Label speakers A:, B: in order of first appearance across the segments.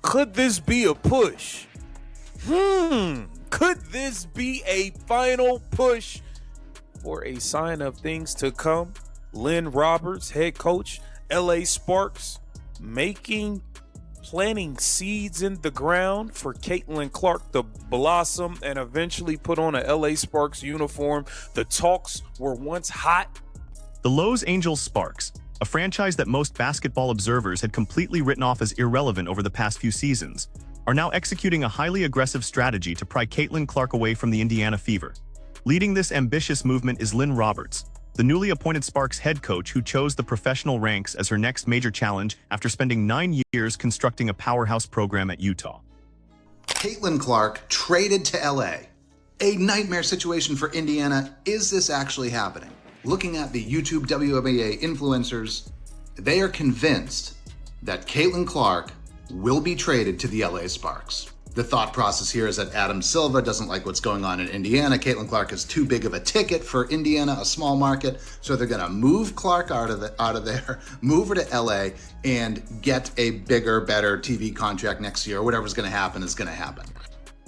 A: Could this be a push? Could this be a final push for a sign of things to come? Lynne Roberts, head coach, LA Sparks, planting seeds in the ground for Caitlin Clark to blossom and eventually put on a LA Sparks uniform. The talks were once hot.
B: The Los Angeles Sparks, a franchise that most basketball observers had completely written off as irrelevant over the past few seasons, are now executing a highly aggressive strategy to pry Caitlin Clark away from the Indiana Fever. Leading this ambitious movement is Lynne Roberts, the newly appointed Sparks head coach who chose the professional ranks as her next major challenge after spending 9 years constructing a powerhouse program at Utah.
C: Caitlin Clark traded to LA. A nightmare situation for Indiana. Is this actually happening? Looking at the YouTube WNBA influencers, they are convinced that Caitlin Clark will be traded to the LA Sparks. The thought process here is that Adam Silva doesn't like what's going on in Indiana. Caitlin Clark is too big of a ticket for Indiana, a small market. So they're gonna move Clark out of there, move her to LA, and get a bigger, better TV contract next year. Whatever's gonna happen is gonna happen.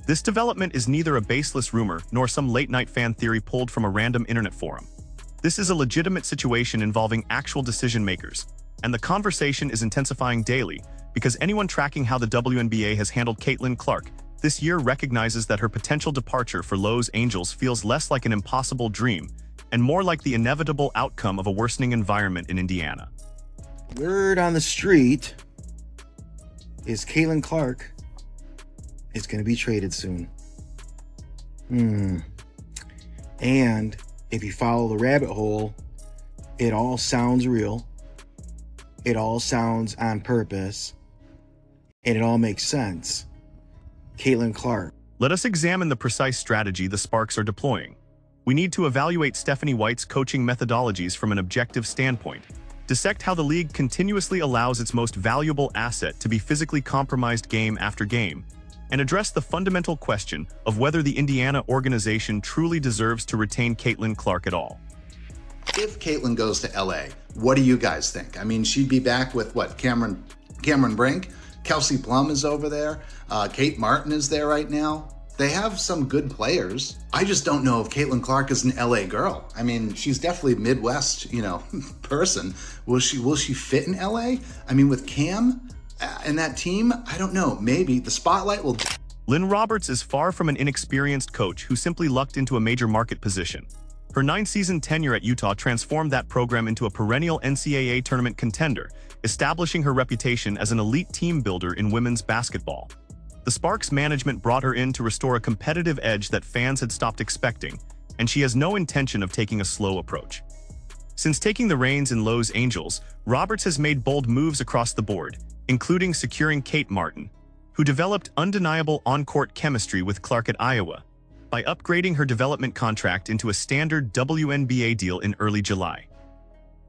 B: This development is neither a baseless rumor nor some late-night fan theory pulled from a random internet forum. This is a legitimate situation involving actual decision-makers, and the conversation is intensifying daily because anyone tracking how the WNBA has handled Caitlin Clark this year recognizes that her potential departure for Los Angeles feels less like an impossible dream and more like the inevitable outcome of a worsening environment in Indiana.
D: Word on the street is Caitlin Clark is going to be traded soon. And if you follow the rabbit hole, it all sounds real. It all sounds on purpose. And it all makes sense. Caitlin Clark.
B: Let us examine the precise strategy the Sparks are deploying. We need to evaluate Stephanie White's coaching methodologies from an objective standpoint, dissect how the league continuously allows its most valuable asset to be physically compromised game after game, and address the fundamental question of whether the Indiana organization truly deserves to retain Caitlin Clark at all.
C: If Caitlin goes to LA, what do you guys think? I mean, she'd be back with what? Cameron Brink? Kelsey Plum is over there. Kate Martin is there right now. They have some good players. I just don't know if Caitlin Clark is an LA girl. I mean, she's definitely a Midwest, person. Will she fit in LA? I mean, with Cam and that team, I don't know. Maybe the spotlight will.
B: Lynne Roberts is far from an inexperienced coach who simply lucked into a major market position. Her 9-season tenure at Utah transformed that program into a perennial NCAA tournament contender, establishing her reputation as an elite team builder in women's basketball. The Sparks management brought her in to restore a competitive edge that fans had stopped expecting, and she has no intention of taking a slow approach. Since taking the reins in Los Angeles, Roberts has made bold moves across the board, including securing Kate Martin, who developed undeniable on-court chemistry with Clark at Iowa, by upgrading her development contract into a standard WNBA deal in early July.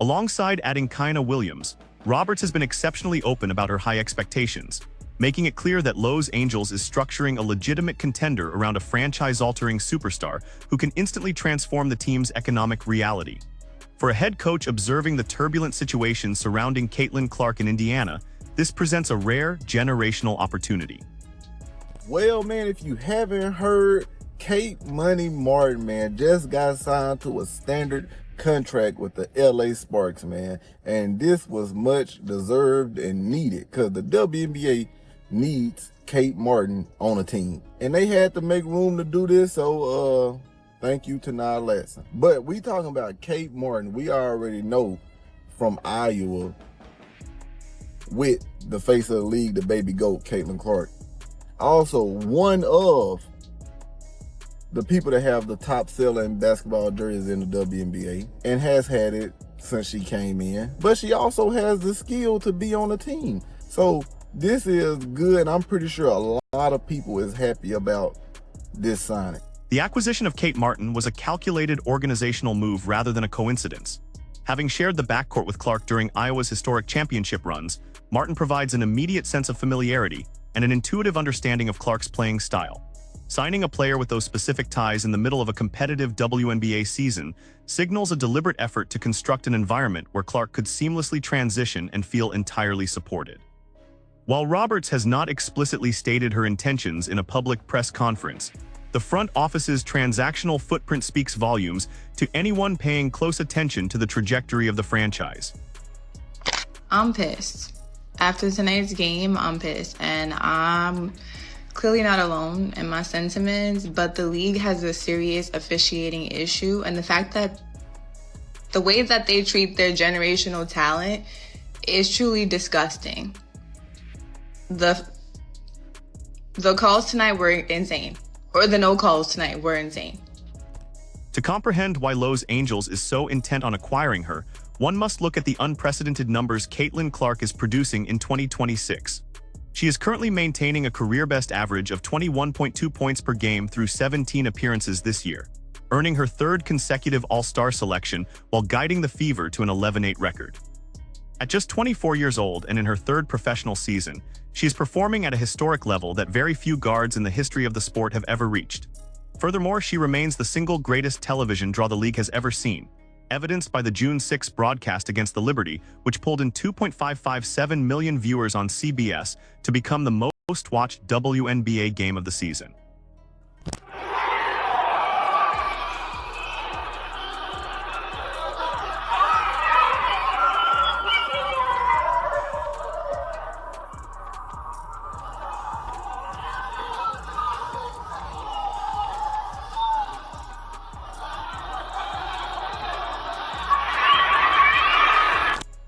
B: Alongside adding Kyna Williams, Roberts has been exceptionally open about her high expectations, making it clear that Los Angeles is structuring a legitimate contender around a franchise-altering superstar who can instantly transform the team's economic reality. For a head coach observing the turbulent situation surrounding Caitlin Clark in Indiana, this presents a rare generational opportunity.
E: Well, man, if you haven't heard, Kate Money Martin, man, just got signed to a standard contract with the LA Sparks, man. And this was much deserved and needed because the WNBA needs Kate Martin on a team. And they had to make room to do this, so thank you to Nia Latson. But we talking about Kate Martin. We already know from Iowa with the face of the league, the baby goat, Caitlin Clark. Also, one of the people that have the top selling basketball jerseys in the WNBA and has had it since she came in. But she also has the skill to be on a team. So this is good. I'm pretty sure a lot of people is happy about this signing.
B: The acquisition of Kate Martin was a calculated organizational move rather than a coincidence. Having shared the backcourt with Clark during Iowa's historic championship runs, Martin provides an immediate sense of familiarity and an intuitive understanding of Clark's playing style. Signing a player with those specific ties in the middle of a competitive WNBA season signals a deliberate effort to construct an environment where Clark could seamlessly transition and feel entirely supported. While Roberts has not explicitly stated her intentions in a public press conference, the front office's transactional footprint speaks volumes to anyone paying close attention to the trajectory of the franchise.
F: I'm pissed. After tonight's game, I'm pissed. And I'm clearly not alone in my sentiments, but the league has a serious officiating issue. And the fact that the way that they treat their generational talent is truly disgusting. The calls tonight were insane. Or the no calls tonight were insane.
B: To comprehend why Los Angeles is so intent on acquiring her, one must look at the unprecedented numbers Caitlin Clark is producing in 2026. She is currently maintaining a career-best average of 21.2 points per game through 17 appearances this year, earning her third consecutive All-Star selection while guiding the Fever to an 11-8 record. At just 24 years old and in her third professional season, she is performing at a historic level that very few guards in the history of the sport have ever reached. Furthermore, she remains the single greatest television draw the league has ever seen, evidenced by the June 6 broadcast against the Liberty, which pulled in 2.557 million viewers on CBS to become the most-watched WNBA game of the season.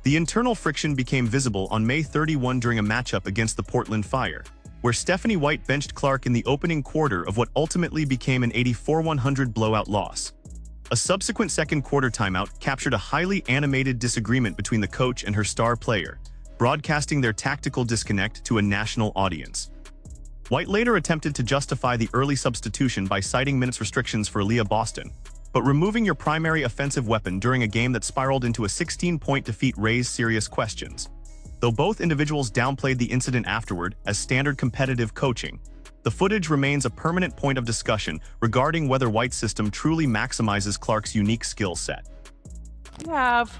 B: The internal friction became visible on May 31 during a matchup against the Portland Fire, where Stephanie White benched Clark in the opening quarter of what ultimately became an 84-100 blowout loss. A subsequent second-quarter timeout captured a highly animated disagreement between the coach and her star player, broadcasting their tactical disconnect to a national audience. White later attempted to justify the early substitution by citing minutes restrictions for Leah Boston, but removing your primary offensive weapon during a game that spiraled into a 16-point defeat raised serious questions. Though both individuals downplayed the incident afterward as standard competitive coaching, the footage remains a permanent point of discussion regarding whether White's system truly maximizes Clark's unique skill set.
G: You have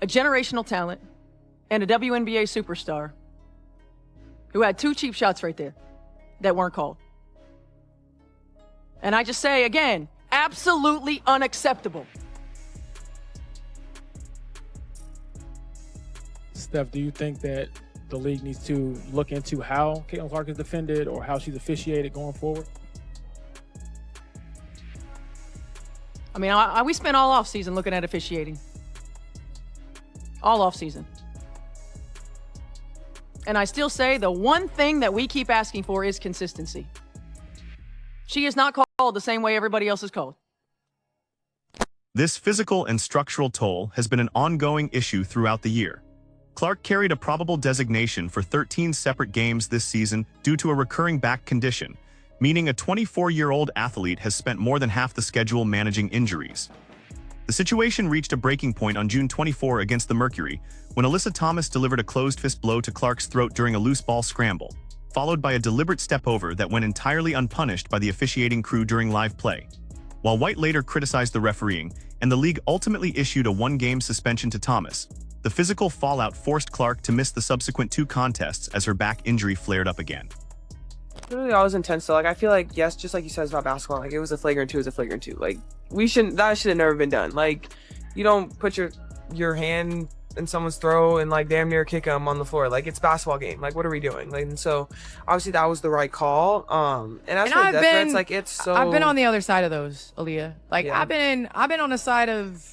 G: a generational talent and a WNBA superstar who had two cheap shots right there that weren't called. And I just say again, absolutely unacceptable.
H: Steph, do you think that the league needs to look into how Caitlin Clark is defended or how she's officiated going forward?
G: I mean, we spent all offseason looking at officiating. All offseason. And I still say the one thing that we keep asking for is consistency. She is not called the same way everybody else is called.
B: This physical and structural toll has been an ongoing issue throughout the year. Clark carried a probable designation for 13 separate games this season due to a recurring back condition, meaning a 24-year-old athlete has spent more than half the schedule managing injuries. The situation reached a breaking point on June 24 against the Mercury, when Alyssa Thomas delivered a closed-fist blow to Clark's throat during a loose ball scramble, followed by a deliberate step-over that went entirely unpunished by the officiating crew during live play. While White later criticized the refereeing, and the league ultimately issued a one-game suspension to Thomas, the physical fallout forced Clark to miss the subsequent 2 contests as her back injury flared up again.
I: Literally always intense though. Like I feel like, yes, just like you said about basketball, like it was a flagrant 2, it was a flagrant 2. Like that should have never been done. Like you don't put your hand in someone's throat and like damn near kick them on the floor. Like it's a basketball game. Like what are we doing? Like, and so obviously that was the right call. And as for the death threats, like it's so.
J: I've been on the other side of those, Aaliyah. Like
I: Yeah.
J: I've been on the side of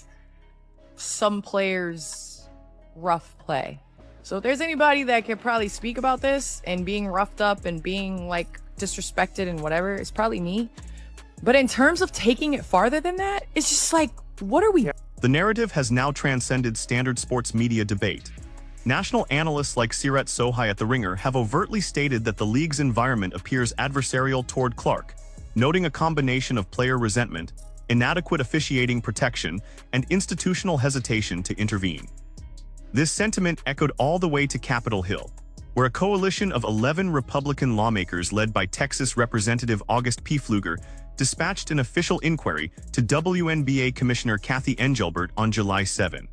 J: some players' rough play. So if there's anybody that could probably speak about this and being roughed up and being like disrespected and whatever, it's probably me. But in terms of taking it farther than that, it's just like, what are we?
B: The narrative has now transcended standard sports media debate. National analysts like Sirat Sohai at The Ringer have overtly stated that the league's environment appears adversarial toward Clark, noting a combination of player resentment, inadequate officiating protection, and institutional hesitation to intervene. This sentiment echoed all the way to Capitol Hill, where a coalition of 11 Republican lawmakers led by Texas Representative August P. Pfluger dispatched an official inquiry to WNBA Commissioner Kathy Engelbert on July 7.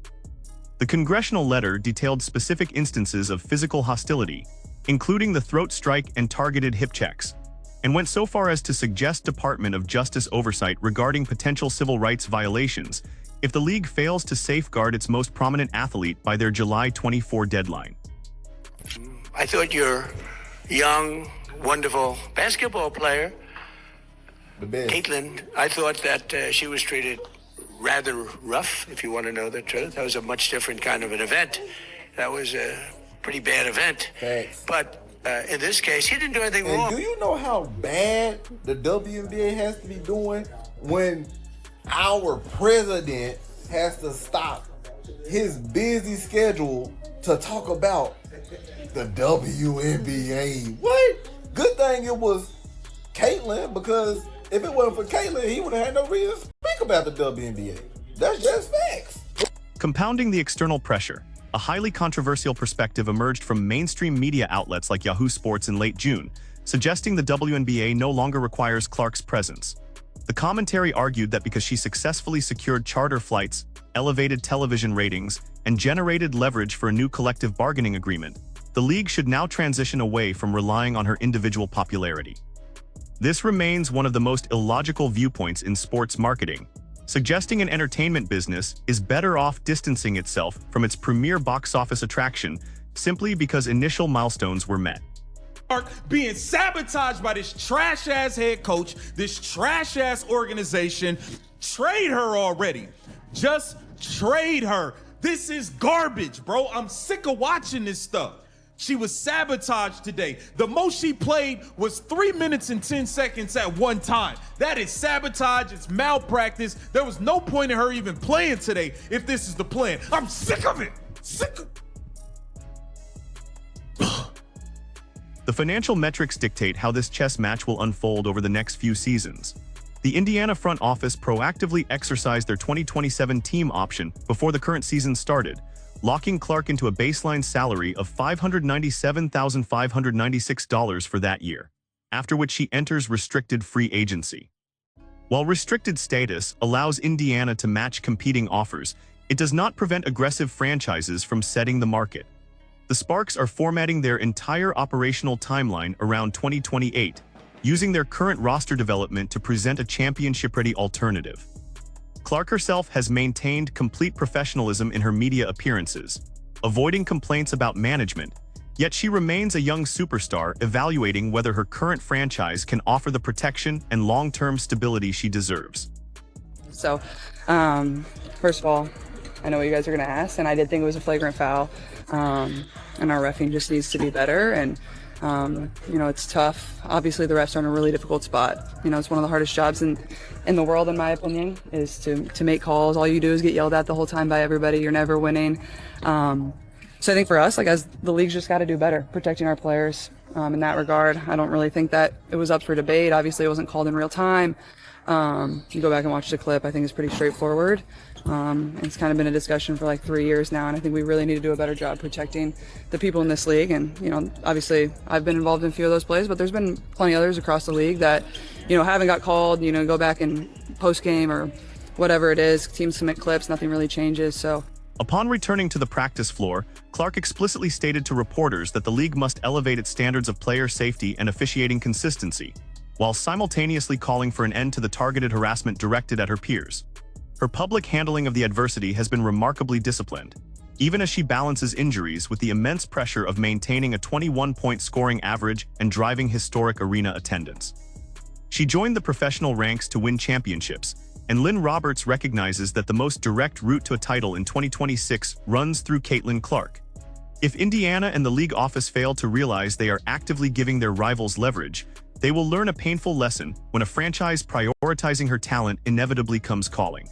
B: The congressional letter detailed specific instances of physical hostility, including the throat strike and targeted hip checks, and went so far as to suggest Department of Justice oversight regarding potential civil rights violations if the league fails to safeguard its most prominent athlete by their July 24 deadline.
K: I thought you're young, wonderful basketball player, Caitlin. I thought that she was treated rather rough, if you want to know the truth. That was a much different kind of an event. That was a pretty bad event.
E: Thanks.
K: But in this case, he didn't do anything
E: And
K: wrong.
E: do you know how bad the WNBA has to be doing when our president has to stop his busy schedule to talk about the WNBA? What? Good thing it was Caitlin, because if it wasn't for Caitlin, he would have had no reason to speak about the WNBA. That's just facts.
B: Compounding the external pressure, a highly controversial perspective emerged from mainstream media outlets like Yahoo Sports in late June, suggesting the WNBA no longer requires Clark's presence. The commentary argued that because she successfully secured charter flights, elevated television ratings, and generated leverage for a new collective bargaining agreement, the league should now transition away from relying on her individual popularity. This remains one of the most illogical viewpoints in sports marketing, suggesting an entertainment business is better off distancing itself from its premier box office attraction simply because initial milestones were met.
A: Being sabotaged by this trash-ass head coach, this trash-ass organization. Trade her already. Just trade her. This is garbage, bro. I'm sick of watching this stuff. She was sabotaged today. The most she played was 3 minutes and 10 seconds at one time. That is sabotage. It's malpractice. There was no point in her even playing today if this is the plan. I'm sick of it. Sick of
B: The financial metrics dictate how this chess match will unfold over the next few seasons. The Indiana front office proactively exercised their 2027 team option before the current season started, locking Clark into a baseline salary of $597,596 for that year, after which she enters restricted free agency. While restricted status allows Indiana to match competing offers, it does not prevent aggressive franchises from setting the market. The Sparks are formatting their entire operational timeline around 2028, using their current roster development to present a championship-ready alternative. Clark herself has maintained complete professionalism in her media appearances, avoiding complaints about management, yet she remains a young superstar evaluating whether her current franchise can offer the protection and long-term stability she deserves.
L: So, first of all, I know what you guys are going to ask, and I did think it was a flagrant foul, and our reffing just needs to be better, and it's tough. Obviously, the refs are in a really difficult spot. It's one of the hardest jobs in the world, in my opinion, is to make calls. All you do is get yelled at the whole time by everybody. You're never winning. So I think for us, as the league's just got to do better protecting our players in that regard. I don't really think that it was up for debate. Obviously, it wasn't called in real time. You go back and watch the clip, I think it's pretty straightforward. It's kind of been a discussion for like 3 years now, and I think we really need to do a better job protecting the people in this league. And, obviously I've been involved in a few of those plays, but there's been plenty of others across the league that, haven't got called, go back and post game or whatever it is, teams submit clips, nothing really changes. So
B: upon returning to the practice floor, Clark explicitly stated to reporters that the league must elevate its standards of player safety and officiating consistency, while simultaneously calling for an end to the targeted harassment directed at her peers. Her public handling of the adversity has been remarkably disciplined, even as she balances injuries with the immense pressure of maintaining a 21-point scoring average and driving historic arena attendance. She joined the professional ranks to win championships, and Lynne Roberts recognizes that the most direct route to a title in 2026 runs through Caitlin Clark. If Indiana and the league office fail to realize they are actively giving their rivals leverage, they will learn a painful lesson when a franchise prioritizing her talent inevitably comes calling.